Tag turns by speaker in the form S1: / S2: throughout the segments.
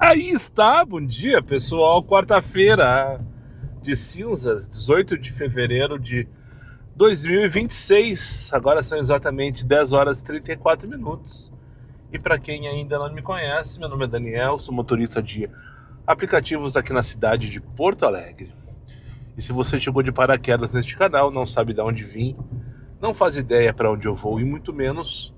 S1: Aí está, bom dia pessoal, quarta-feira de cinzas, 18 de fevereiro de 2026, agora são exatamente 10 horas e 34 minutos. E para quem ainda não me conhece, meu nome é Daniel, sou motorista de aplicativos aqui na cidade de Porto Alegre. E se você chegou de paraquedas neste canal, não sabe de onde vim, não faz ideia para onde eu vou e muito menos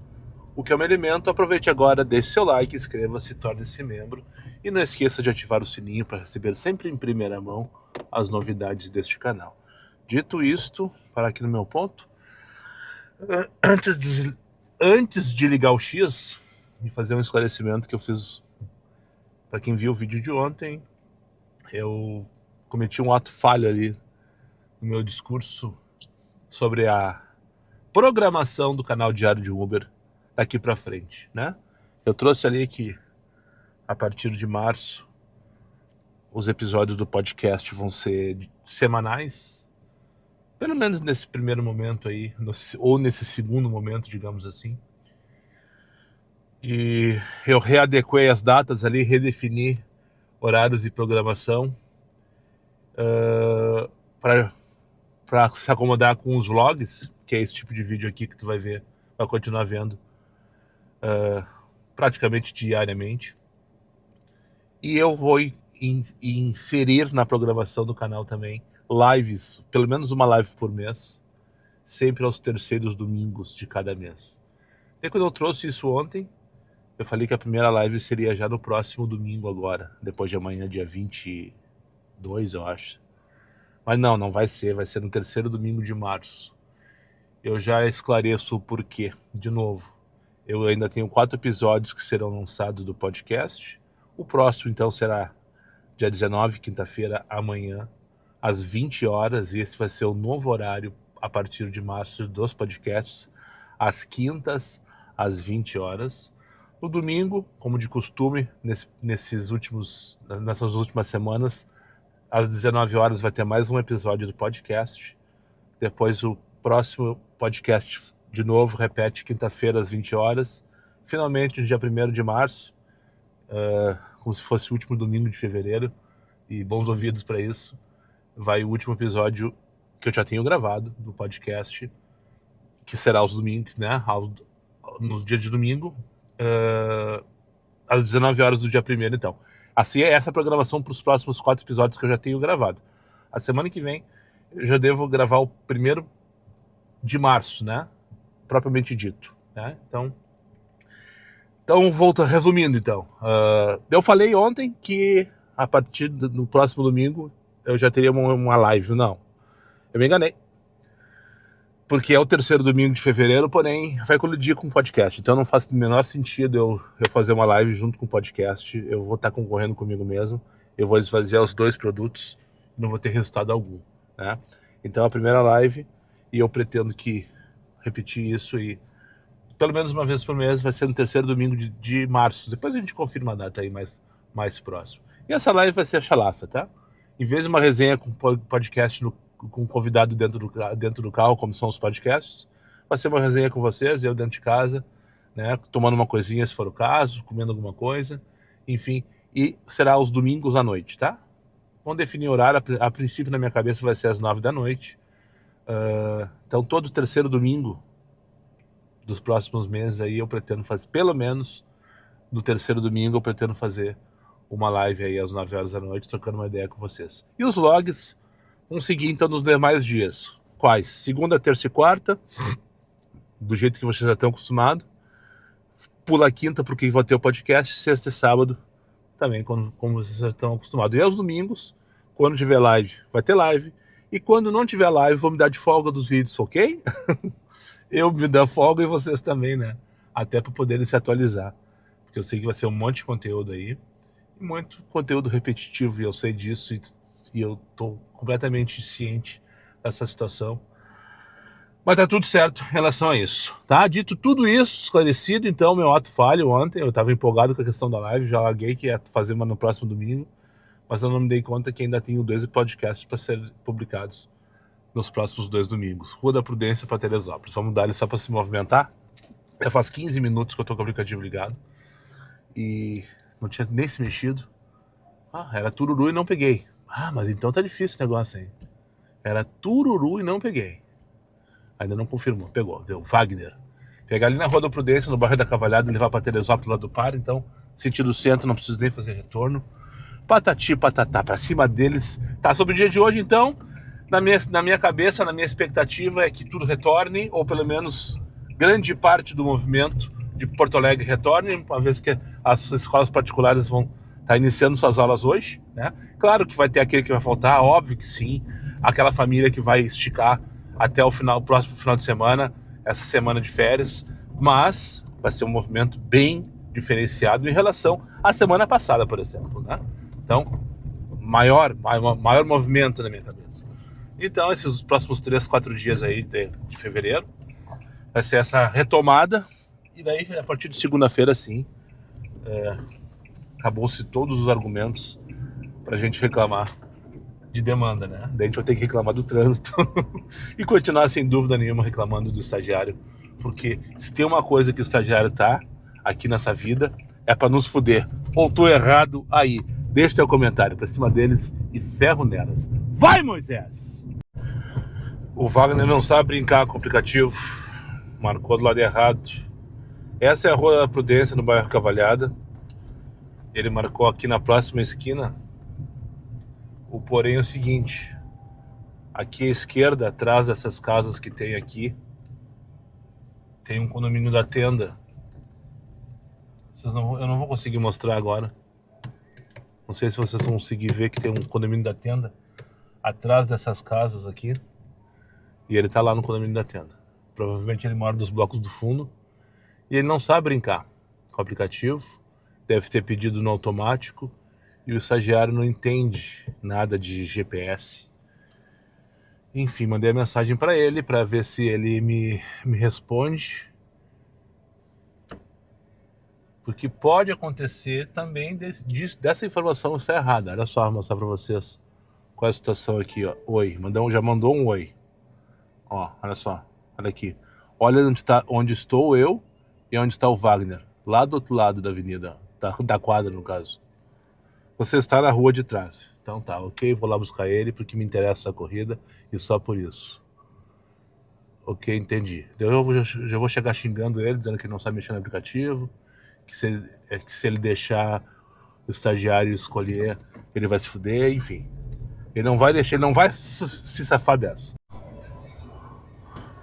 S1: o que eu me alimento, aproveite agora, deixe seu like, inscreva-se, torne-se membro e não esqueça de ativar o sininho para receber sempre em primeira mão as novidades deste canal. Dito isto, para aqui no meu ponto, antes de ligar o X e fazer um esclarecimento que eu fiz para quem viu o vídeo de ontem, eu cometi um ato falho ali no meu discurso sobre a programação do canal Diário de Uber daqui para frente, né? Eu trouxe ali que a partir de março os episódios do podcast vão ser semanais, pelo menos nesse primeiro momento aí, ou nesse segundo momento, digamos assim. E eu readequei as datas ali, redefini horários de programação para se acomodar com os vlogs, que é esse tipo de vídeo aqui que tu vai ver, vai continuar vendo praticamente diariamente. E eu vou inserir na programação do canal também lives, pelo menos uma live por mês, sempre aos terceiros domingos de cada mês. E quando eu trouxe isso ontem, eu falei que a primeira live seria já no próximo domingo agora, depois de amanhã, dia 22, eu acho. Mas não vai ser no terceiro domingo de março. Eu já esclareço o porquê, de novo. Eu ainda tenho 4 episódios que serão lançados do podcast. O próximo, então, será dia 19, quinta-feira, amanhã, às 20 horas. E esse vai ser o novo horário, a partir de março, dos podcasts, às quintas, às 20 horas. No domingo, como de costume, nessas últimas semanas, às 19 horas vai ter mais um episódio do podcast. Depois o próximo podcast, de novo, repete quinta-feira às 20 horas. Finalmente, no dia 1º de março, como se fosse o último domingo de fevereiro, e bons ouvidos para isso, vai o último episódio que eu já tenho gravado do podcast, que será aos domingos, né? No dia de domingo, às 19 horas do dia 1º, então. Assim é essa a programação para os próximos 4 episódios que eu já tenho gravado. A semana que vem eu já devo gravar o 1º de março, né? Propriamente dito, né? Então volto resumindo, então. Eu falei ontem que a partir do próximo domingo eu já teria uma live. Não, eu me enganei. Porque é o terceiro domingo de fevereiro, porém vai colidir com o podcast. Então não faz o menor sentido eu fazer uma live junto com o podcast. Eu vou estar concorrendo comigo mesmo. Eu vou esvaziar os 2 produtos e não vou ter resultado algum, né? Então a primeira live, e eu pretendo repetir isso e pelo menos uma vez por mês, vai ser no terceiro domingo de março. Depois a gente confirma a data aí mais próximo. E essa live vai ser a chalaça, tá? Em vez de uma resenha com podcast com um convidado dentro do carro, como são os podcasts, vai ser uma resenha com vocês, eu dentro de casa, né? Tomando uma coisinha, se for o caso, comendo alguma coisa, enfim. E será aos domingos à noite, tá? Vamos definir o horário. A princípio, na minha cabeça, vai ser às 9 da noite. Então, todo terceiro domingo dos próximos meses aí eu pretendo fazer, pelo menos no terceiro domingo eu pretendo fazer uma live aí às 9 horas da noite, trocando uma ideia com vocês. E os vlogs vão seguir então nos demais dias. Quais? Segunda, terça e quarta, do jeito que vocês já estão acostumados. Pula a quinta porque vai ter o podcast. Sexta e sábado também, como vocês já estão acostumados. E aos domingos, quando tiver live, vai ter live. E quando não tiver live, vou me dar de folga dos vídeos, ok? Eu me dar folga e vocês também, né? Até para poderem se atualizar. Porque eu sei que vai ser um monte de conteúdo aí. Muito conteúdo repetitivo, e eu sei disso. E eu tô completamente ciente dessa situação. Mas tá tudo certo em relação a isso, tá? Dito tudo isso, esclarecido, então, meu ato falho ontem. Eu tava empolgado com a questão da live. Já larguei que ia fazer uma no próximo domingo. Mas eu não me dei conta que ainda tenho 2 podcasts para serem publicados nos próximos 2 domingos. Rua da Prudência para Teresópolis. Vamos dar ele só para se movimentar. Já faz 15 minutos que eu tô com o aplicativo ligado e não tinha nem se mexido. Ah, era Tururu e não peguei. Ah, mas então tá difícil o negócio aí. Era Tururu e não peguei. Ainda não confirmou, pegou, deu Wagner. Pegar ali na Rua da Prudência, no bairro da Cavalhada, e levar pra Teresópolis lá do Par, então, sentido centro, não preciso nem fazer retorno. Patati, patatá, pra cima deles. Tá, sobre o dia de hoje, então, na minha cabeça, na minha expectativa é que tudo retorne, ou pelo menos grande parte do movimento de Porto Alegre retorne, uma vez que as escolas particulares vão estar iniciando suas aulas hoje, né? Claro que vai ter aquele que vai faltar, óbvio que sim, aquela família que vai esticar até o próximo final de semana, essa semana de férias, mas vai ser um movimento bem diferenciado em relação à semana passada, por exemplo, né? Então, maior movimento na minha cabeça. Então, esses próximos 3, 4 dias aí de fevereiro, vai ser essa retomada, e daí, a partir de segunda-feira, sim, acabou-se todos os argumentos pra gente reclamar de demanda, né? Daí a gente vai ter que reclamar do trânsito e continuar, sem dúvida nenhuma, reclamando do estagiário, porque se tem uma coisa que o estagiário tá aqui nessa vida, é pra nos fuder. Ou tô errado aí? Deixa teu comentário pra cima deles e ferro nelas. Vai, Moisés! O Wagner não sabe brincar com o aplicativo, marcou do lado errado. Essa é a Rua da Prudência, no bairro Cavalhada. Ele marcou aqui na próxima esquina. O porém é o seguinte: aqui à esquerda, atrás dessas casas que tem aqui, tem um condomínio da Tenda. Eu não vou conseguir mostrar agora. Não sei se vocês vão conseguir ver que tem um condomínio da Tenda atrás dessas casas aqui. E ele tá lá no condomínio da Tenda. Provavelmente ele mora dos blocos do fundo. E ele não sabe brincar com o aplicativo. Deve ter pedido no automático. E o estagiário não entende nada de GPS. Enfim, mandei a mensagem para ele para ver se ele me responde. Porque pode acontecer também dessa informação estar errada. Olha só, vou mostrar para vocês qual é a situação aqui, ó. Oi, já mandou um oi. Ó, olha só, olha aqui. Olha onde estou eu e onde está o Wagner. Lá do outro lado da avenida, da quadra no caso. Você está na rua de trás. Então tá, ok, vou lá buscar ele porque me interessa essa corrida e só por isso. Ok, entendi. Eu já vou chegar xingando ele, dizendo que ele não sabe mexer no aplicativo, que se ele deixar o estagiário escolher, ele vai se fuder, enfim. Ele não vai se safar dessa.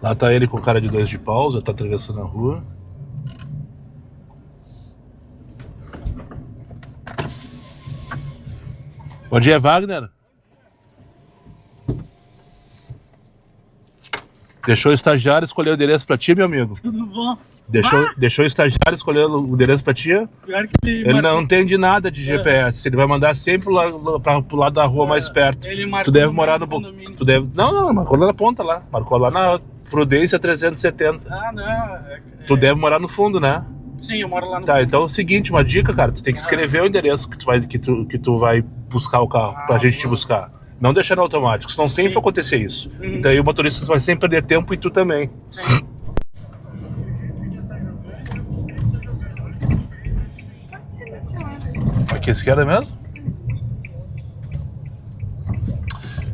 S1: Lá tá ele com cara de 2 de pausa, tá atravessando a rua. Bom dia, Wagner. Deixou o estagiário escolher o endereço pra ti, meu amigo?
S2: Tudo bom?
S1: Deixou o estagiário escolher o endereço pra ti?
S2: Pior que
S1: ele não entende nada de GPS. Ele vai mandar sempre pro lado da rua mais perto.
S2: Ele marcou
S1: tu deve morar no condomínio. Não, marcou lá na ponta lá. Marcou lá na Prudência 370.
S2: Ah, não.
S1: Tu deve morar no fundo, né?
S2: Sim, eu moro lá no
S1: Tá,
S2: fundo.
S1: então é o seguinte, uma dica, cara. Tu tem que escrever o endereço que tu vai buscar o carro pra gente te buscar. Não deixar no automático, senão sempre vai acontecer isso. Então aí o motorista vai sempre perder tempo e tu também.
S2: Sim.
S1: Aqui à esquerda mesmo?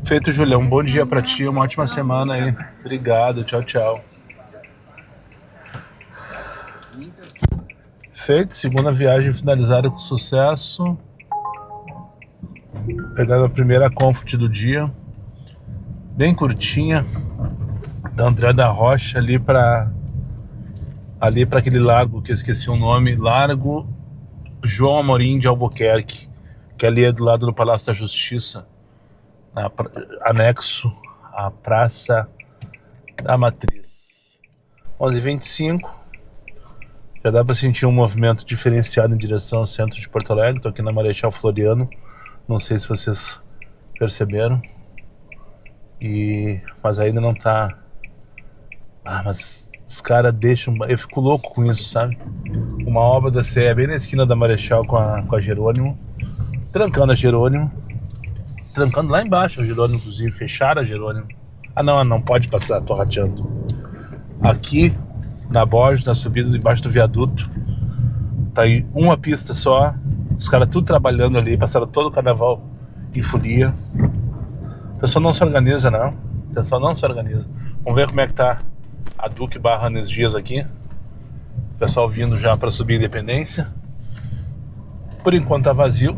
S1: Feito, Julião. Um bom dia pra ti, uma ótima semana aí. Obrigado, tchau, tchau. Feito, segunda viagem finalizada com sucesso. Pegando a primeira Comfort do dia. Bem curtinha. Da André da Rocha ali pra aquele largo que eu esqueci o nome. Largo João Amorim de Albuquerque. Que ali é do lado do Palácio da Justiça. Anexo à Praça da Matriz. 11h25. Já dá para sentir um movimento diferenciado em direção ao centro de Porto Alegre. Estou aqui na Marechal Floriano. Não sei se vocês perceberam. Mas ainda não tá... mas os caras deixam... Eu fico louco com isso, sabe? Uma obra da CE bem na esquina da Marechal com a Jerônimo. Trancando a Jerônimo. Trancando lá embaixo a Jerônimo, inclusive. Fecharam a Jerônimo. Ah, não pode passar, tô rateando. Aqui... na Borges, na subida embaixo do viaduto, tá aí uma pista só, Os caras tudo trabalhando ali, passaram todo o carnaval em folia. O pessoal não se organiza, não. O pessoal não se organiza. Vamos ver como é que tá a Duque / Anes Dias aqui. O pessoal vindo já para subir a Independência. Por enquanto tá vazio.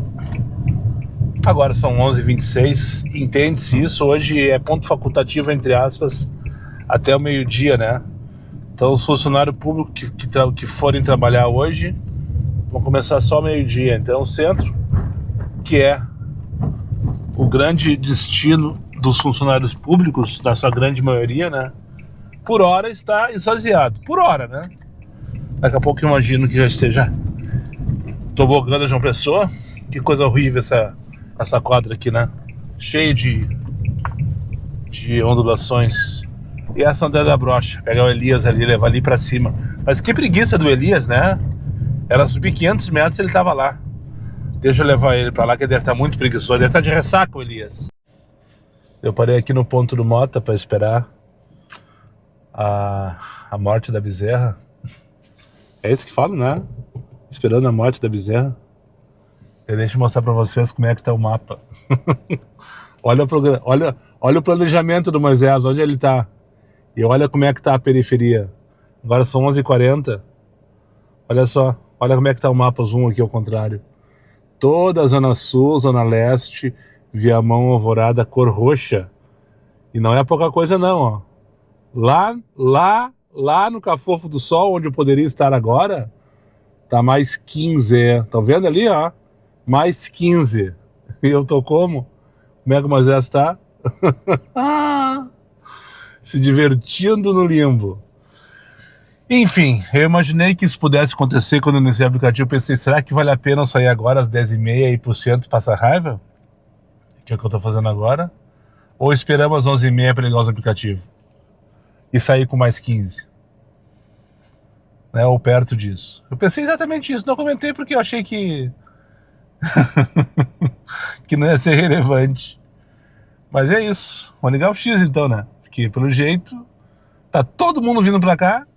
S1: Agora são 11h26. Entende-se isso. Hoje é ponto facultativo, entre aspas, até o meio-dia, né? Então os funcionários públicos que forem trabalhar hoje vão começar só ao meio-dia. Então o centro, que é o grande destino dos funcionários públicos, na sua grande maioria, né? Por hora está esvaziado. Por hora, né? Daqui a pouco eu imagino que já esteja tobogã da João Pessoa. Que coisa horrível essa quadra aqui, né? Cheio de ondulações. E essa André da Brocha. Pegar o Elias ali, levar ali pra cima. Mas que preguiça do Elias, né? Era subir 500 metros e ele tava lá. Deixa eu levar ele pra lá, que ele deve estar muito preguiçoso. Deve estar de ressaca o Elias. Eu parei aqui no ponto do Mota pra esperar a morte da bezerra. É isso que falo, né? Esperando a morte da bezerra. Deixa eu mostrar pra vocês como é que tá o mapa. olha o planejamento do Moisés, onde ele tá. E olha como é que tá a periferia. Agora são 11h40. Olha só, olha como é que tá o mapa, zoom aqui ao contrário. Toda a Zona Sul, Zona Leste, Viamão, Alvorada, cor roxa. E não é pouca coisa não, ó. Lá no Cafofo do Sol, onde eu poderia estar agora, tá mais 15. Tá vendo ali, ó? Mais 15. E eu tô como? Como é que o Moisés tá? Se divertindo no limbo. Enfim, eu imaginei que isso pudesse acontecer quando eu iniciei o aplicativo. Eu pensei, será que vale a pena eu sair agora às 10h30 e ir pro centro passar raiva? Que é o que eu tô fazendo agora. Ou esperamos às 11h30 para ligar os aplicativos e sair com mais 15, né? Ou perto disso. Eu pensei exatamente isso. Não comentei porque eu achei que que não ia ser relevante. Mas é isso. Vamos ligar o X então, né? Porque pelo jeito tá todo mundo vindo pra cá.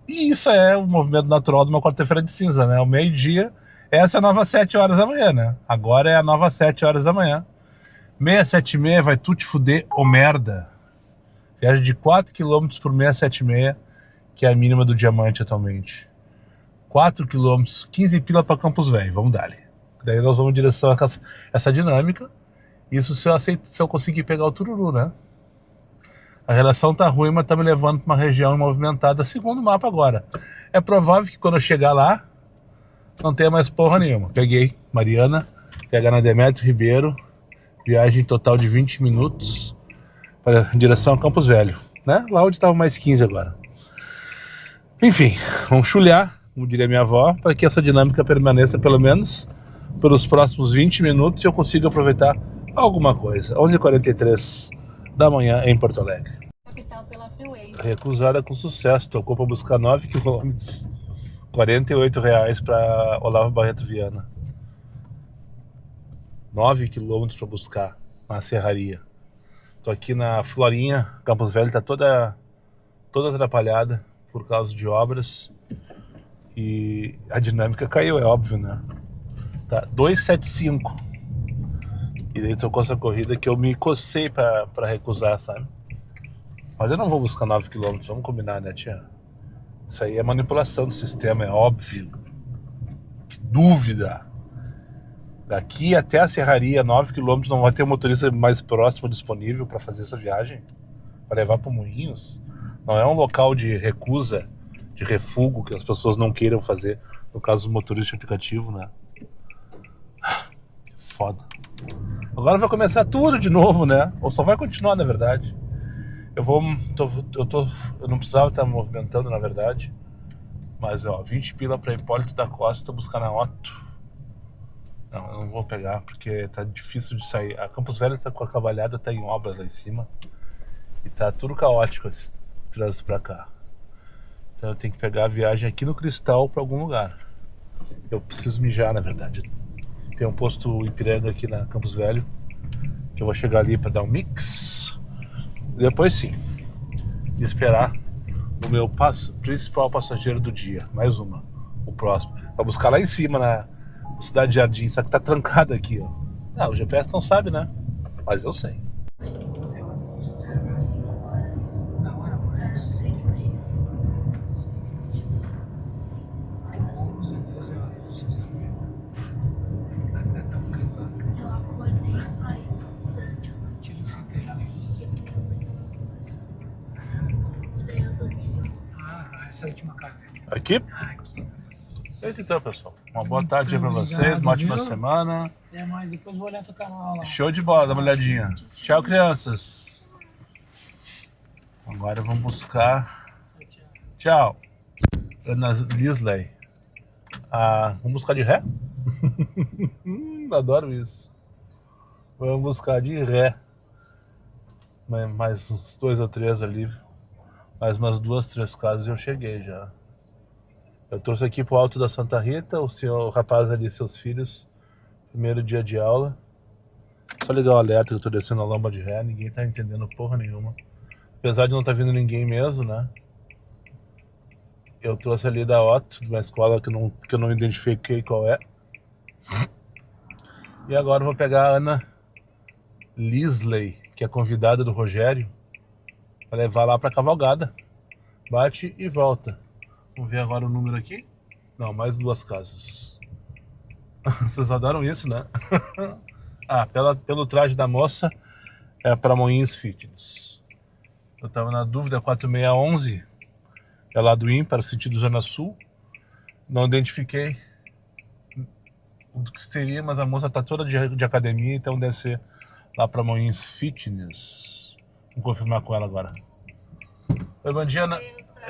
S1: E isso é o movimento natural de uma quarta-feira de cinza, né? Ao meio-dia, essa é a nova 7h da manhã, né? Agora é a nova 7h da manhã. 6h, 7h30, vai tu te fuder, ô merda. Viagem de 4 km por 6h, 7h30, que é a mínima do Diamante atualmente. 4 km, 15 pila pra Campos Velho, vamos dar. Daí nós vamos em direção a essa dinâmica. Isso se eu conseguir pegar o Tururu, né? A relação tá ruim, mas tá me levando para uma região movimentada, segundo o mapa agora. É provável que quando eu chegar lá, não tenha mais porra nenhuma. Peguei Mariana, pegar na Demétrio Ribeiro, viagem total de 20 minutos, em direção a Campos Velho, né? Lá onde tava mais 15 agora. Enfim, vamos chulhar, como diria minha avó, para que essa dinâmica permaneça pelo menos pelos próximos 20 minutos e eu consiga aproveitar alguma coisa. 11h43 da manhã em Porto Alegre. Recusada com sucesso, tocou para buscar 9 km, R$48 para Olavo Barreto Viana. 9 km para buscar na serraria. Tô aqui na Florinha, Campos Velho tá toda atrapalhada por causa de obras e a dinâmica caiu, é óbvio, né? Tá 2,75. E daí tocou essa corrida que eu me cocei pra recusar, sabe? Mas eu não vou buscar 9 km, vamos combinar, né, tia? Isso aí é manipulação do sistema, é óbvio. Que dúvida! Daqui até a serraria, 9 km, não vai ter um motorista mais próximo disponível para fazer essa viagem? Para levar para Moinhos? Não é um local de recusa, de refúgio que as pessoas não queiram fazer, no caso do motorista de aplicativo, né? Foda. Agora vai começar tudo de novo, né? Ou só vai continuar, na verdade. Eu não precisava estar me movimentando, na verdade. Mas, ó, 20 pila para Hipólito da Costa buscar na Otto. Não, eu não vou pegar, porque tá difícil de sair. A Campos Velho tá com a cavalhada, tá em obras lá em cima. E tá tudo caótico esse trânsito pra cá. Então eu tenho que pegar a viagem aqui no Cristal pra algum lugar. Eu preciso mijar, na verdade. Tem um posto Ipiranga aqui na Campos Velho, que eu vou chegar ali pra dar um mix. E depois sim, esperar o meu principal passageiro do dia. Mais uma, o próximo. Pra buscar lá em cima, Cidade Jardim, só que tá trancado aqui, ó. Ah, o GPS não sabe, né? Mas eu sei.
S2: Essa última casa.
S1: Aqui?
S2: Aqui.
S1: Eita, então, pessoal. Uma boa tarde aí pra vocês, uma ótima semana.
S2: É, mas depois vou olhar teu canal lá.
S1: Show de bola, dá uma olhadinha. Tchau, crianças. Agora vamos buscar. Tchau. Ana Lisley. Vamos buscar de ré? Adoro isso. Vamos buscar de ré. Mais uns 2 ou 3 ali. Mais umas 2, 3 casas e eu cheguei já. Eu trouxe aqui pro Alto da Santa Rita, o rapaz ali, seus filhos. Primeiro dia de aula. Só ligar o alerta que eu tô descendo a lomba de ré, ninguém tá entendendo porra nenhuma. Apesar de não tá vindo ninguém mesmo, né? Eu trouxe ali da Otto, de uma escola que eu não identifiquei qual é. E agora eu vou pegar a Ana Lisley, que é convidada do Rogério, pra levar lá pra cavalgada. Bate e volta. Vamos ver agora o número aqui. Não, mais 2 casas. Vocês adoram isso, né? Pelo traje da moça, é para Moinhos Fitness. Eu tava na dúvida, 4611 é lá do ímpar, sentido Zona Sul. Não identifiquei o que seria, mas a moça tá toda de academia, então deve ser lá para Moinhos Fitness. Vou confirmar com ela agora. Oi, bom dia,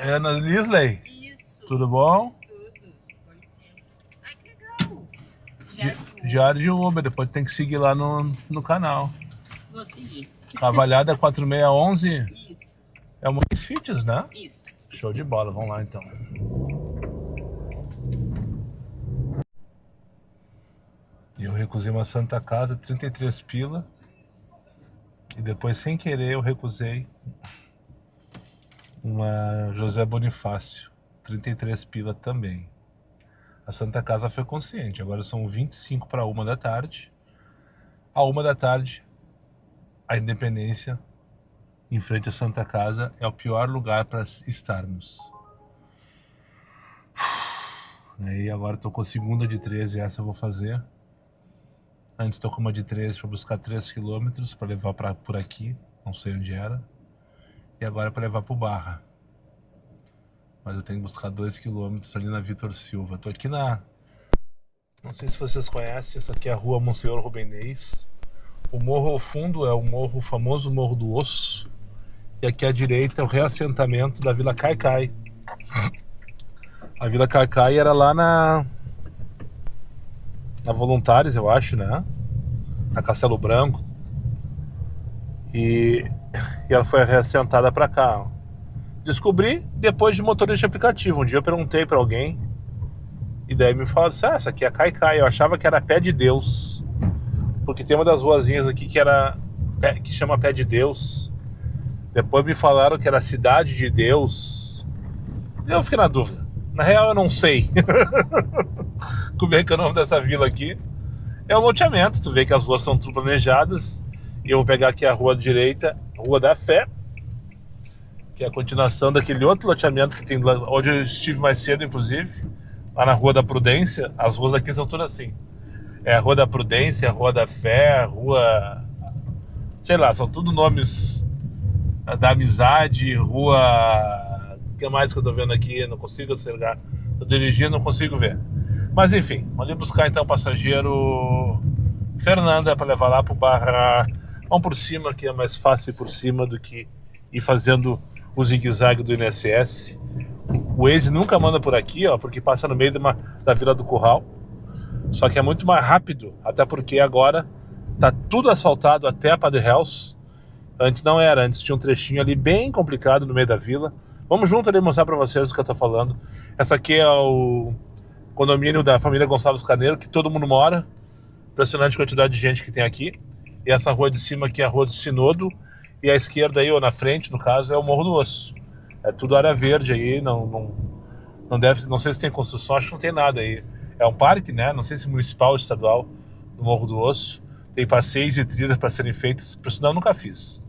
S1: Ana Lisley.
S3: Isso.
S1: Tudo bom?
S3: Tudo. Com licença. Ai, que legal.
S1: Diário de Uber, depois tem que seguir lá no canal.
S3: Vou seguir.
S1: Cavalhada 4611
S3: Isso.
S1: é o Moinhos Fitness, né?
S3: Isso.
S1: Show de bola, vamos lá então. Eu recusei uma Santa Casa, 33 pila. E depois, sem querer, eu recusei uma José Bonifácio, 33 pila também. A Santa Casa foi consciente, agora são 25 para 1 da tarde. À 1 da tarde, a Independência, em frente à Santa Casa, é o pior lugar para estarmos. Aí agora tô com a segunda de 13, essa eu vou fazer. Antes tô com uma de 13 para buscar 3 km para levar por aqui, não sei onde era. E agora para levar pro Barra. Mas eu tenho que buscar 2 km ali na Vitor Silva. Tô aqui não sei se vocês conhecem, essa aqui é a rua Monsenhor Rubenês. O morro ao fundo é o famoso Morro do Osso. E aqui à direita é o reassentamento da Vila Caicai. A Vila Caicai era lá na Voluntários, eu acho, né? Na Castelo Branco. E ela foi reassentada pra cá. Descobri depois de motorista de aplicativo. Um dia eu perguntei pra alguém e daí me falaram assim, essa aqui é a Caicai. Eu achava que era Pé de Deus, porque tem uma das ruazinhas aqui que chama Pé de Deus. Depois me falaram que era Cidade de Deus. Eu fiquei na dúvida. Na real eu não sei como é que é o nome dessa vila aqui. É um loteamento, tu vê que as ruas são tudo planejadas. E eu vou pegar aqui a rua direita, Rua da Fé, que é a continuação daquele outro loteamento que tem lá, onde eu estive mais cedo, inclusive, lá na Rua da Prudência. As ruas aqui são todas assim. É a Rua da Prudência, a Rua da Fé, a Rua... sei lá, são tudo nomes da amizade, Rua... O que mais que eu tô vendo aqui? Eu não consigo enxergar. Tô dirigindo, não consigo ver. Mas enfim, vamos ali buscar então o passageiro Fernanda para levar lá pro Barra. Vamos por cima, que é mais fácil ir por cima do que ir fazendo o zigue-zague do INSS. O Waze nunca manda por aqui, ó, porque passa no meio da Vila do Curral. Só que é muito mais rápido, até porque agora tá tudo asfaltado até a Padre Hells. Antes não era, antes tinha um trechinho ali bem complicado no meio da vila. Vamos junto ali mostrar para vocês o que eu tô falando. Essa aqui é o condomínio da família Gonçalves Carneiro, que todo mundo mora. Impressionante quantidade de gente que tem aqui. E essa rua de cima aqui é a Rua do Sinodo. E à esquerda aí, ou na frente, no caso, é o Morro do Osso. É tudo área verde aí, não sei se tem construção, acho que não tem nada aí. É um parque, né? Não sei se municipal ou estadual, no Morro do Osso. Tem passeios e trilhas para serem feitas, por sinal eu nunca fiz.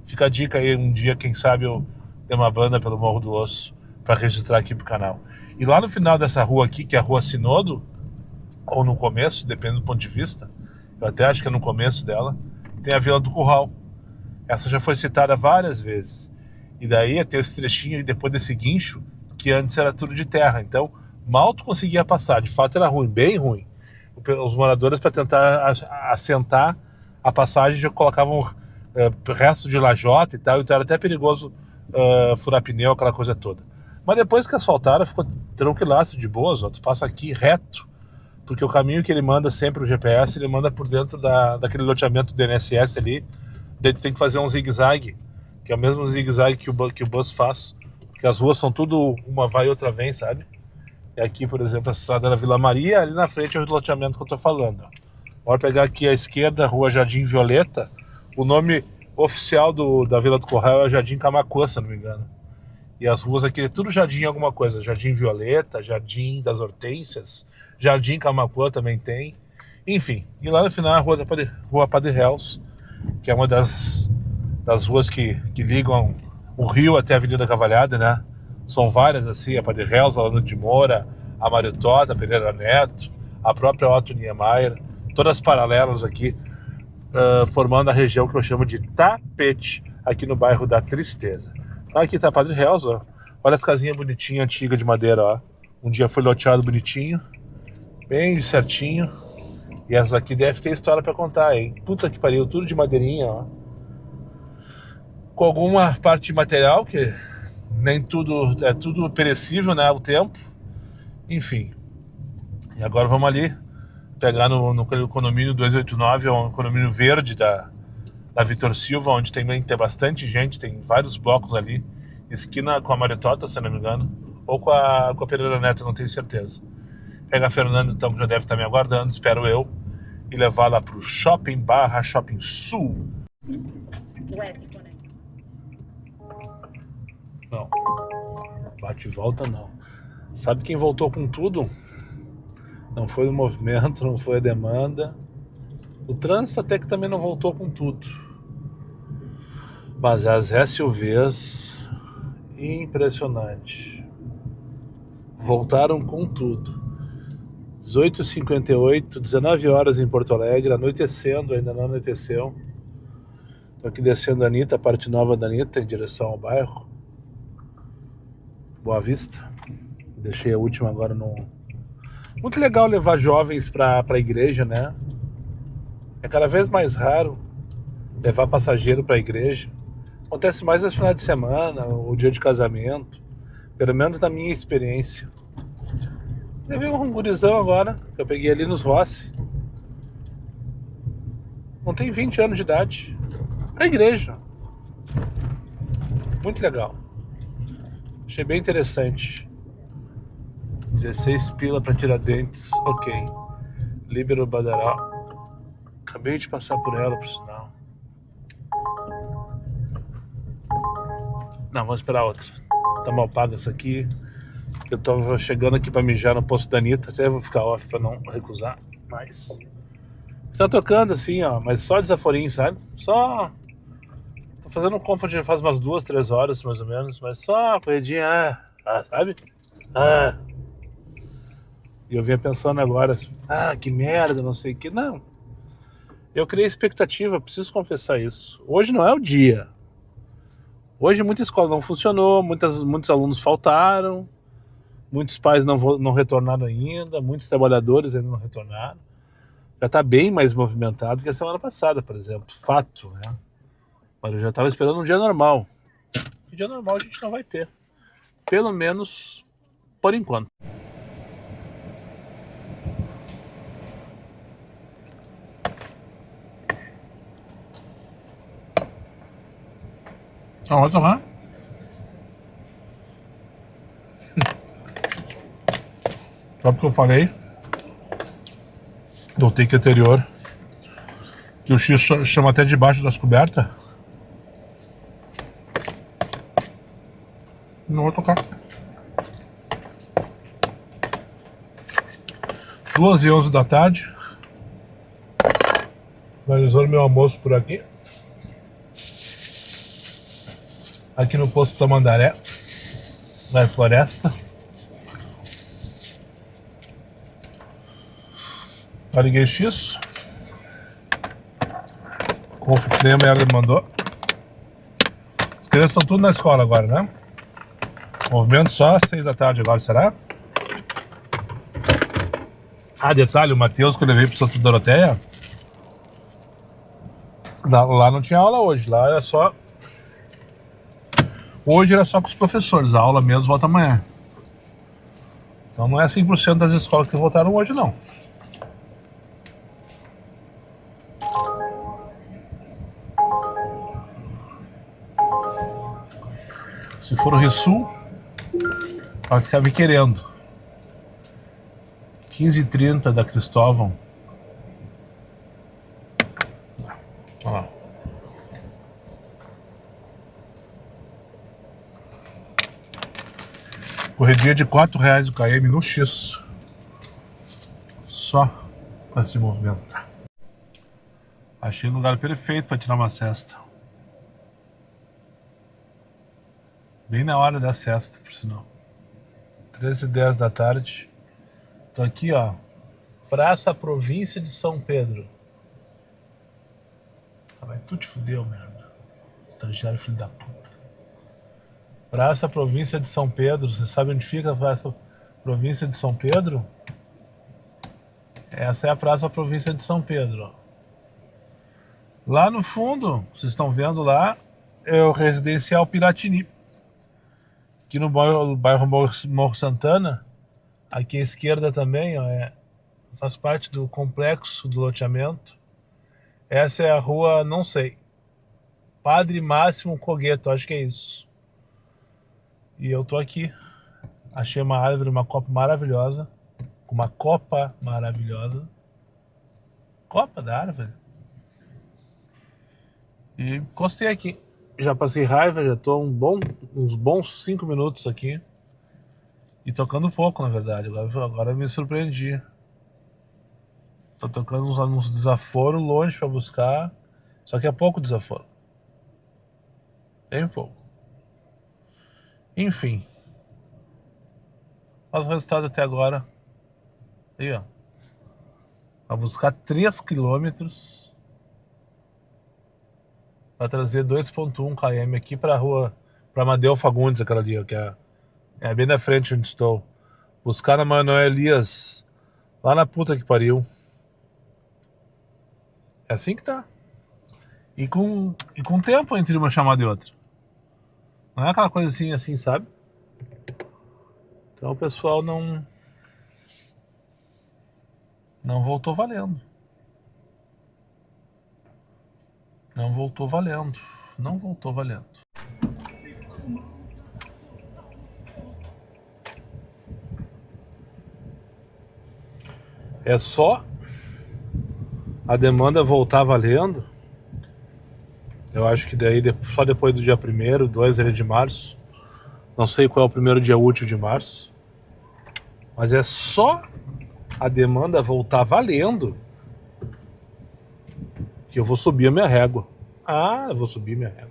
S1: Fica a dica aí, um dia, quem sabe, eu dei uma banda pelo Morro do Osso para registrar aqui pro canal. E lá no final dessa rua aqui, que é a Rua Sinodo, ou no começo, depende do ponto de vista, eu até acho que é no começo dela, tem a Vila do Curral. Essa já foi citada várias vezes. E daí tem esse trechinho depois desse guincho, que antes era tudo de terra. Então, mal tu conseguia passar. De fato era ruim, bem ruim. Os moradores, para tentar assentar a passagem, já colocavam restos de lajota e tal. Então era até perigoso furar pneu, aquela coisa toda. Mas depois que asfaltaram, ficou tranquilaço, de boas. Ó, tu passa aqui reto, porque o caminho que ele manda sempre, o GPS, ele manda por dentro daquele loteamento do INSS ali. Daí tu tem que fazer um zigue-zague, que é o mesmo zigue-zague que o bus faz, porque as ruas são tudo, uma vai e outra vem, sabe? E aqui, por exemplo, a estrada da Vila Maria, ali na frente é o loteamento que eu tô falando. Bora pegar aqui à esquerda, Rua Jardim Violeta. O nome oficial da Vila do Curral é Jardim Camaquã, se não me engano. E as ruas aqui é tudo Jardim alguma coisa. Jardim Violeta, Jardim das Hortênsias, Jardim Camaquã também tem. Enfim, e lá no final a Rua Padre Reus, que é uma das ruas que ligam o Rio até a Avenida Cavalhada, né? São várias assim, a Padre Reus, a Lando de Moura, a Mariotota, a Pereira Neto, a própria Otto Niemeyer, todas paralelas aqui, formando a região que eu chamo de Tapete, aqui no bairro da Tristeza. Aqui tá a Padre Reus, ó. Olha as casinhas bonitinhas, antigas de madeira, ó. Um dia foi loteado bonitinho, bem certinho. E essas aqui devem ter história pra contar, hein? Puta que pariu, tudo de madeirinha, ó. Com alguma parte de material, que nem tudo, é tudo perecível, né, o tempo. Enfim. E agora vamos ali pegar no condomínio 289, é um condomínio verde da Vitor Silva, onde tem bastante gente, tem vários blocos ali. Esquina com a Mariotota, se não me engano, ou com a Pereira Neto, não tenho certeza. Pega a Fernanda, então, que já deve estar me aguardando, espero eu, e levar lá pro Shopping Shopping Sul. Não, bate e volta não. Sabe quem voltou com tudo? Não foi o movimento, não foi a demanda. O trânsito até que também não voltou com tudo. Mas as SUVs, impressionante. Voltaram com tudo. 18h58, 19 horas em Porto Alegre, anoitecendo, ainda não anoiteceu. Estou aqui descendo a Anitta, a parte nova da Anitta, em direção ao bairro Boa Vista. Deixei a última agora no... Muito legal levar jovens para a igreja, né? É cada vez mais raro levar passageiro para a igreja. Acontece mais nos finais de semana, o dia de casamento, pelo menos na minha experiência. Levei um gurizão agora, que eu peguei ali nos Rossi. Não tem 20 anos de idade. Pra igreja. Muito legal. Achei bem interessante. 16 pila pra Tiradentes. Ok. Líbero Badaró. Acabei de passar por ela, por sinal. Não, vamos esperar outra. Tá mal paga essa aqui. Eu tava chegando aqui pra mijar no posto da Anitta. Até vou ficar off pra não recusar. Mas... tá tocando assim, ó. Mas só desaforinho, sabe? Só... tô fazendo um comfort já faz umas 2, 3 horas, mais ou menos. Mas só corridinha, sabe? E eu vinha pensando agora, que merda, não sei o que. Não. Eu criei expectativa, preciso confessar isso. Hoje não é o dia. Hoje muita escola não funcionou, muitos alunos faltaram, muitos pais não retornaram ainda, muitos trabalhadores ainda não retornaram. Já está bem mais movimentado que a semana passada, por exemplo. Fato, né? Mas eu já estava esperando um dia normal. Um dia normal a gente não vai ter. Pelo menos por enquanto. Vai tomar? Só porque eu falei do take anterior que o X chama até debaixo das cobertas. Não vou tocar. 2h11 da tarde. Finalizando meu almoço por aqui. Aqui no posto Tamandaré, na Floresta. Já liguei X. Confo que nem a merda me mandou. As crianças estão tudo na escola agora, né? Movimento só às 6 da tarde agora, será? Ah, detalhe, o Matheus que eu levei pro Santa Doroteia, lá não tinha aula hoje, lá era só... Hoje era só com os professores, a aula mesmo volta amanhã. Então não é 100% das escolas que voltaram hoje, não. Se for o Rissul, vai ficar me querendo. 15h30 da Cristóvão. Olha lá. Corredia de R$4 o km no X. Só para se movimentar. Achei um lugar perfeito para tirar uma cesta. Bem na hora da cesta, por sinal. 13h10 da tarde. Tô aqui, ó. Praça Província de São Pedro. Ah, vai tu te fudeu, merda. Estagiário filho da puta. Praça Província de São Pedro. Você sabe onde fica a Praça Província de São Pedro? Essa é a Praça Província de São Pedro, ó. Lá no fundo, vocês estão vendo lá, é o Residencial Piratini. Aqui no bairro Morro Santana, aqui à esquerda também, ó, faz parte do complexo do loteamento. Essa é a rua, não sei, Padre Máximo Cogueto, acho que é isso. E eu tô aqui, achei uma árvore, uma copa maravilhosa, copa da árvore. E encostei aqui. Já passei raiva, já tô uns bons 5 minutos aqui. E tocando pouco, na verdade. Agora eu me surpreendi. Tô tocando uns desaforos longe pra buscar. Só que é pouco desaforo. Bem pouco. Enfim. Olha os resultados até agora. Aí, ó. Pra buscar 3 quilômetros. Pra trazer 2,1 km aqui pra rua, pra Amadeu Fagundes, aquela ali, ó, que é bem na frente onde estou. Buscar na Manuel Elias, lá na puta que pariu. É assim que tá. E com tempo entre uma chamada e outra. Não é aquela coisa assim, sabe? Então o pessoal não voltou valendo. Não voltou valendo. É só a demanda voltar valendo. Eu acho que daí só depois do dia 1º, 2 de março. Não sei qual é o primeiro dia útil de março. Mas é só a demanda voltar valendo que eu vou subir a minha régua. Eu vou subir minha régua.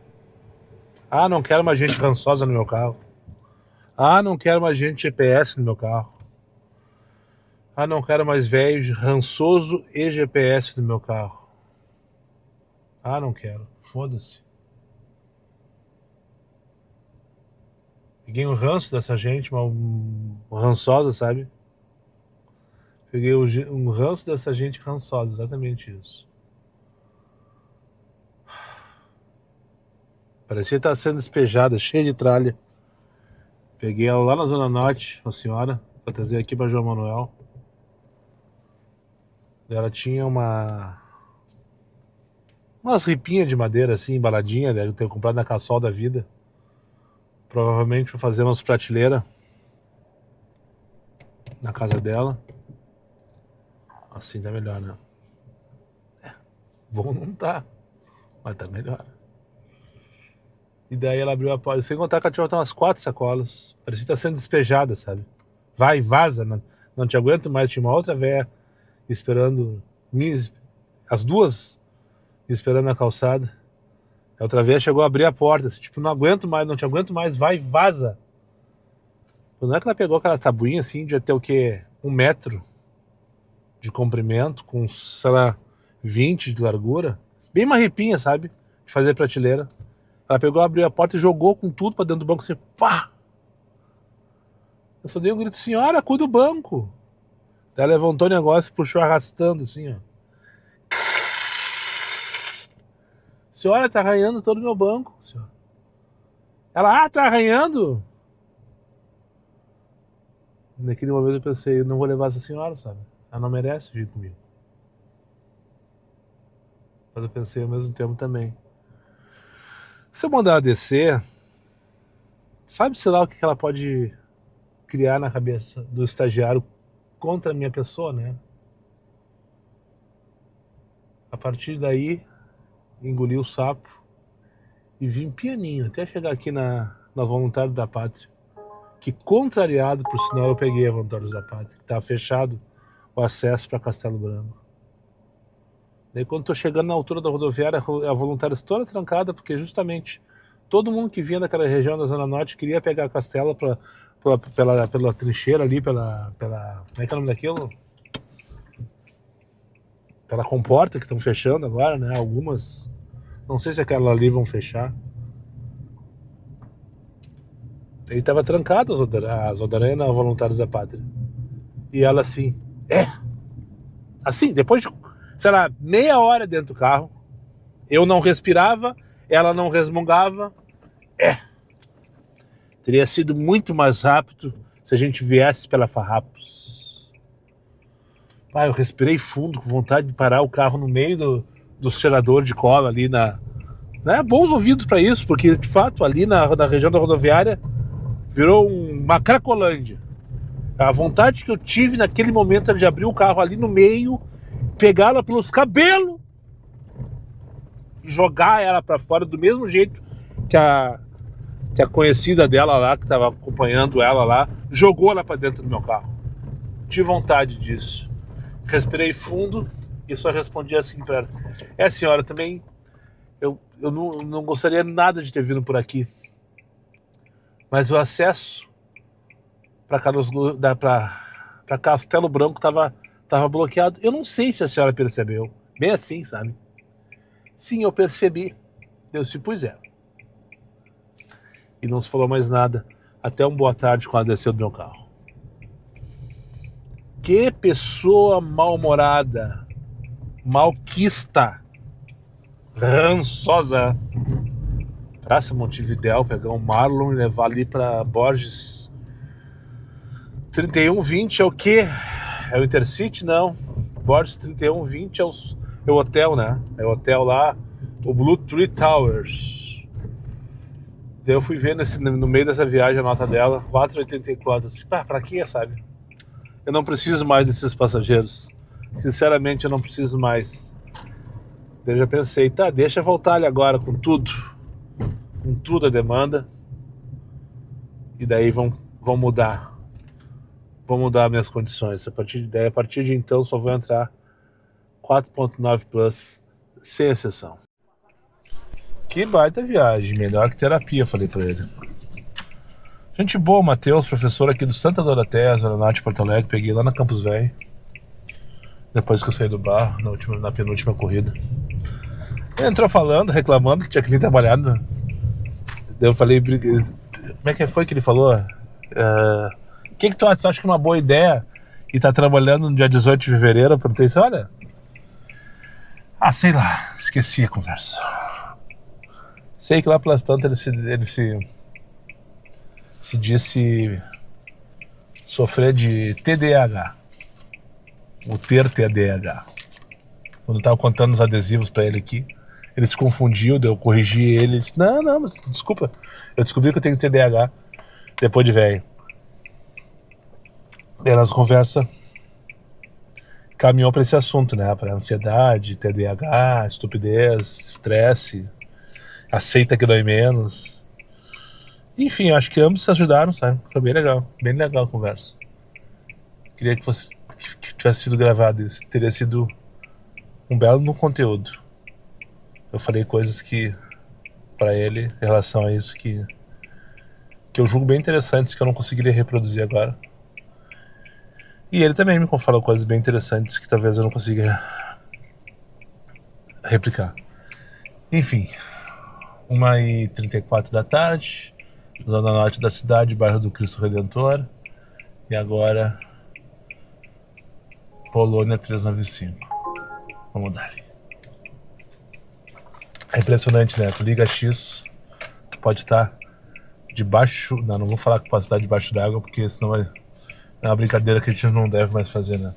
S1: Não quero mais gente rançosa no meu carro. Não quero mais gente GPS no meu carro. Não quero mais velho rançoso e GPS no meu carro. Não quero. Foda-se. Peguei um ranço dessa gente, uma rançosa, sabe? Peguei um ranço dessa gente rançosa, exatamente isso. Parecia estar sendo despejada, cheia de tralha. Peguei ela lá na Zona Norte, a senhora, pra trazer aqui pra João Manuel. Ela tinha umas ripinhas de madeira assim, embaladinha, deve ter comprado na Cassol da vida. Provavelmente pra fazer umas prateleiras na casa dela. Assim tá melhor, né? Bom não tá, mas tá melhor. E daí ela abriu a porta, sem contar que ela tinha umas 4 sacolas. Parecia estar sendo despejada, sabe? Vai, vaza, não te aguento mais. Tinha uma outra véia esperando, as duas esperando na calçada. A outra vez chegou a abrir a porta, assim, tipo, não te aguento mais, vai, vaza. Não é que ela pegou aquela tabuinha assim, de até o quê? 1 metro de comprimento, com, sei lá, 20 de largura. Bem marrepinha, sabe? De fazer prateleira. Ela pegou, abriu a porta e jogou com tudo pra dentro do banco, assim, pá! Eu só dei um grito, senhora, cuida do banco. Daí ela levantou o negócio e puxou arrastando, assim, ó. Senhora, tá arranhando todo o meu banco, senhora. Ela, tá arranhando? Naquele momento eu pensei, eu não vou levar essa senhora, sabe? Ela não merece vir comigo. Mas eu pensei ao mesmo tempo também. Se eu mandar ela descer, sabe-se lá o que ela pode criar na cabeça do estagiário contra a minha pessoa, né? A partir daí, engoli o sapo e vim pianinho até chegar aqui na Voluntários da Pátria. Que, contrariado, por sinal, eu peguei a Voluntários da Pátria, que estava fechado o acesso para Castelo Branco. Daí, quando estou chegando na altura da rodoviária, a Voluntários toda trancada, porque justamente todo mundo que vinha daquela região da Zona Norte queria pegar a Castelo pela trincheira ali, pela. Como é que é o nome daquilo? Pela comporta que estão fechando agora, né? Algumas. Não sei se aquela ali vão fechar. Ele tava trancado as Rodaranha Voluntários da Pátria. E ela assim, assim, depois de, sei lá, meia hora dentro do carro, eu não respirava, ela não resmungava. Teria sido muito mais rápido se a gente viesse pela Farrapos. Eu respirei fundo, com vontade de parar o carro no meio do cheirador de cola ali né? Bons ouvidos para isso, porque de fato ali na região da rodoviária virou uma cracolândia. A vontade que eu tive naquele momento era de abrir o carro ali no meio, pegar ela pelos cabelos e jogar ela para fora do mesmo jeito que a conhecida dela lá, que estava acompanhando ela lá, jogou ela para dentro do meu carro. Tive vontade disso. Respirei fundo e só respondi assim para ela. Senhora, também eu não gostaria nada de ter vindo por aqui. Mas o acesso para Castelo Branco tava bloqueado. Eu não sei se a senhora percebeu. Bem assim, sabe? Sim, eu percebi. Deus se puser. E não se falou mais nada. Até um boa tarde quando ela desceu do meu carro. Que pessoa mal-humorada, malquista, rançosa. Praça Montevidéu, pegar um Marlon e levar ali pra Borges. 3120 é o quê? É o Intercity? Não. Borges 3120 é o hotel, né? É o hotel lá, o Blue Tree Towers. Daí eu fui ver no meio dessa viagem a nota dela, 4,84. Pra quê, sabe? Eu não preciso mais desses passageiros. Sinceramente, eu não preciso mais. Daí eu já pensei, deixa eu voltar ali agora com tudo a demanda, e daí vão mudar minhas condições. A partir de então só vou entrar 4.9 Plus sem exceção. Que baita viagem, melhor que terapia, falei pra ele. Gente boa, Matheus, professor aqui do Santa Doroteia, Zona Norte de Porto Alegre, peguei lá na Campus Velho, depois que eu saí do bar na penúltima corrida. Ele entrou falando, reclamando que tinha que vir trabalhar, né? Eu falei, como é que foi que ele falou? O que tu acha que é uma boa ideia e tá trabalhando no dia 18 de fevereiro? Eu perguntei assim, olha, sei lá, esqueci a conversa. Sei que lá pelas tantas ele se disse sofrer de TDAH, ou ter TDAH. Quando eu tava contando os adesivos pra ele aqui, ele se confundiu, eu corrigi ele, ele disse, não, mas desculpa, eu descobri que eu tenho TDAH depois de velho. Daí nós conversa caminhou para esse assunto, né, para ansiedade, TDAH, estupidez, estresse, aceita que dói menos. Enfim, acho que ambos se ajudaram, sabe? Foi bem legal a conversa. Queria que tivesse sido gravado isso. Teria sido um belo no conteúdo. Eu falei coisas que, pra ele, em relação a isso, que eu julgo bem interessantes, que eu não conseguiria reproduzir agora. E ele também me falou coisas bem interessantes que talvez eu não consiga replicar. Enfim, 1h34 da tarde, zona norte da cidade, bairro do Cristo Redentor. E agora, Polônia 395. Vamos dar. É impressionante, né? Tu liga X, tu pode estar debaixo... Não vou falar que pode estar debaixo d'água, porque senão é uma brincadeira que a gente não deve mais fazer, né?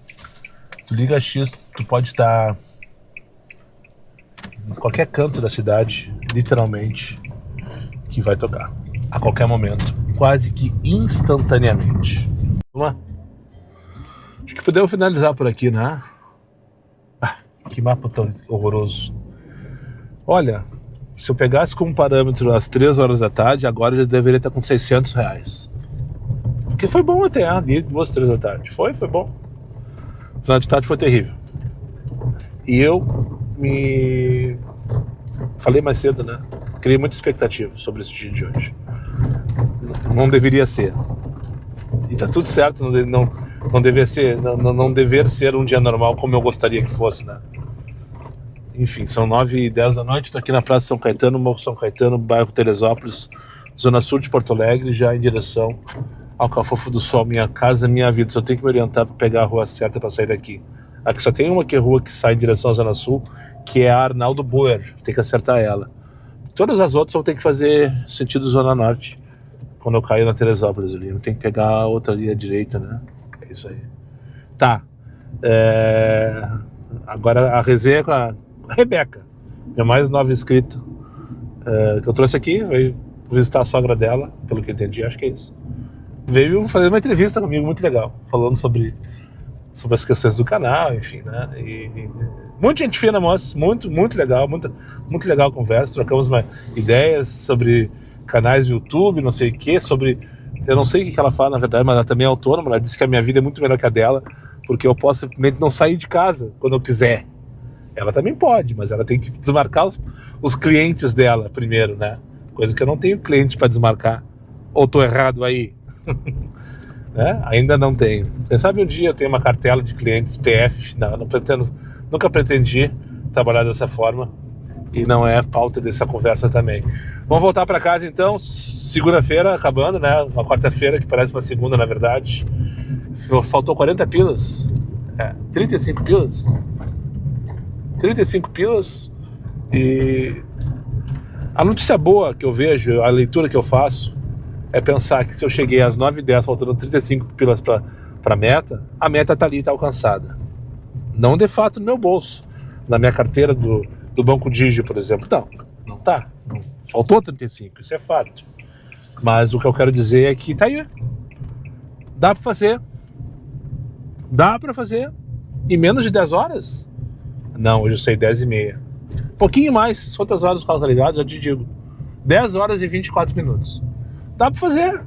S1: Tu liga X, tu pode estar em qualquer canto da cidade, literalmente, que vai tocar. A qualquer momento. Quase que instantaneamente. Vamos lá? Acho que podemos finalizar por aqui, né? Que mapa tão horroroso. Olha, se eu pegasse como parâmetro às 3 horas da tarde, agora eu já deveria estar com R$600. Porque foi bom até, ali 2, 3 da tarde. Foi bom. O final de tarde foi terrível. E eu me... Falei mais cedo, né? Criei muita expectativa sobre esse dia de hoje. Não deveria ser. E tá tudo certo, não dever ser um dia normal como eu gostaria que fosse, né? Enfim, são 9h10 da noite, tô aqui na Praça São Caetano, Morro São Caetano, bairro Teresópolis, zona sul de Porto Alegre, já em direção ao Cafofo do Sol, minha casa, minha vida. Só tenho que me orientar para pegar a rua certa para sair daqui. Aqui só tem uma rua que sai em direção à zona sul, que é a Arnaldo Boer, tem que acertar ela. Todas as outras eu tenho que fazer sentido zona norte, quando eu caio na Teresópolis ali. Eu tenho que pegar a outra ali à direita, né? É isso aí. Tá. Agora a resenha com a Rebeca, minha mais nova inscrita, que eu trouxe aqui, veio visitar a sogra dela, pelo que eu entendi, acho que é isso. Veio fazer uma entrevista comigo muito legal, falando sobre as questões do canal, enfim, né? E muita gente fina, moça, muito legal, muito legal a conversa, trocamos ideias sobre canais do YouTube, não sei o que, eu não sei o que ela fala, na verdade, mas ela também é autônoma. Ela disse que a minha vida é muito melhor que a dela, porque eu posso simplesmente não sair de casa quando eu quiser. Ela também pode, mas ela tem que desmarcar os clientes dela primeiro, né? Coisa que eu não tenho cliente para desmarcar. Ou tô errado aí? Né? Ainda não tenho. Quem sabe um dia eu tenho uma cartela de clientes PF. Não pretendo, nunca pretendi trabalhar dessa forma. E não é pauta dessa conversa também. Vamos voltar para casa então. Segunda-feira acabando, né? Uma quarta-feira que parece uma segunda, na verdade. Faltou 40 pilas. 35 pilas. 35 pilas. E a notícia boa que eu vejo, a leitura que eu faço, é pensar que se eu cheguei às 9h10 faltando 35 pilas para meta, a meta tá ali, tá alcançada. Não de fato no meu bolso, na minha carteira do Banco Digio, por exemplo. Não tá. Não, faltou 35, isso é fato. Mas o que eu quero dizer é que tá aí. Dá para fazer. Dá para fazer. Em menos de 10 horas? Não, hoje eu sei 10h30. Pouquinho mais, quantas horas o carro tá ligado, já te digo. 10 horas e 24 minutos. Dá pra fazer.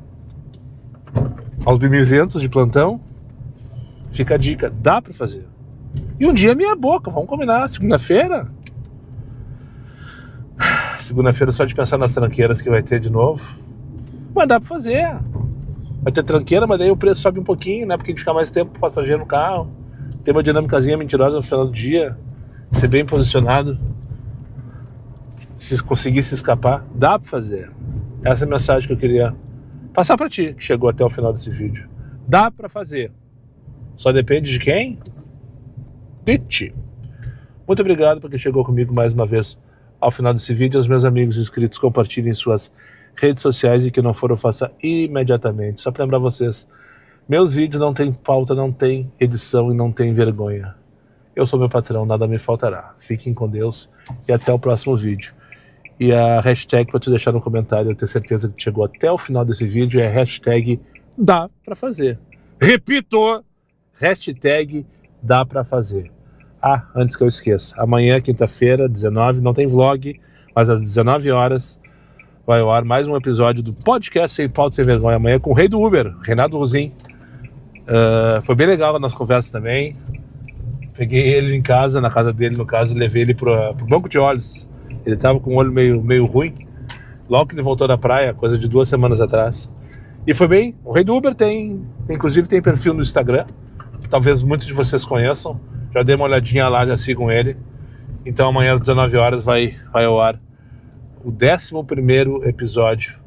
S1: Aos mimizentos de plantão, fica a dica, dá pra fazer. E um dia meia boca, vamos combinar, segunda-feira. Segunda-feira só de pensar nas tranqueiras que vai ter de novo. Mas dá pra fazer. Vai ter tranqueira, mas daí o preço sobe um pouquinho, né? Porque a gente fica mais tempo pro passageiro no carro. Tem uma dinâmicazinha mentirosa no final do dia. Ser bem posicionado. Se conseguir se escapar, dá pra fazer. Essa é a mensagem que eu queria passar pra ti, que chegou até o final desse vídeo. Dá pra fazer. Só depende de quem? De ti. Muito obrigado porque chegou comigo mais uma vez ao final desse vídeo. Aos meus amigos inscritos, compartilhem em suas redes sociais, e que não for, faça imediatamente. Só pra lembrar vocês, meus vídeos não tem pauta, não tem edição e não tem vergonha. Eu sou meu patrão, nada me faltará. Fiquem com Deus e até o próximo vídeo. E a hashtag para te deixar no comentário, eu tenho certeza que chegou até o final desse vídeo, é hashtag dá pra fazer. Repito, hashtag dá pra fazer. Antes que eu esqueça, amanhã, quinta-feira, 19, não tem vlog, mas às 19 horas vai ao ar mais um episódio do podcast Sem Pauta Sem Vergonha. Amanhã com o rei do Uber, Renato Rosim. Foi bem legal nas conversas também. Peguei ele em casa, na casa dele no caso, levei ele pro banco de olhos. Ele tava com o olho meio ruim. Logo que ele voltou da praia, coisa de 2 semanas atrás. E foi bem. O Rei do Uber inclusive tem perfil no Instagram. Talvez muitos de vocês conheçam. Já dei uma olhadinha lá, já sigam ele. Então amanhã às 19 horas vai ao ar o 11º episódio.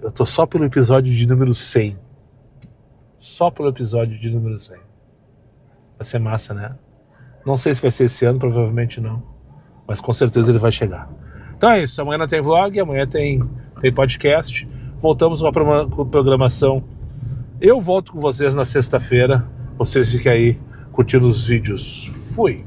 S1: Eu tô só pelo episódio de número 100. Só pelo episódio de número 100. Vai ser massa, né? Não sei se vai ser esse ano, provavelmente não. Mas com certeza ele vai chegar. Então é isso, amanhã não tem vlog, amanhã tem podcast. Voltamos com a programação. Eu volto com vocês na sexta-feira. Vocês fiquem aí curtindo os vídeos. Fui!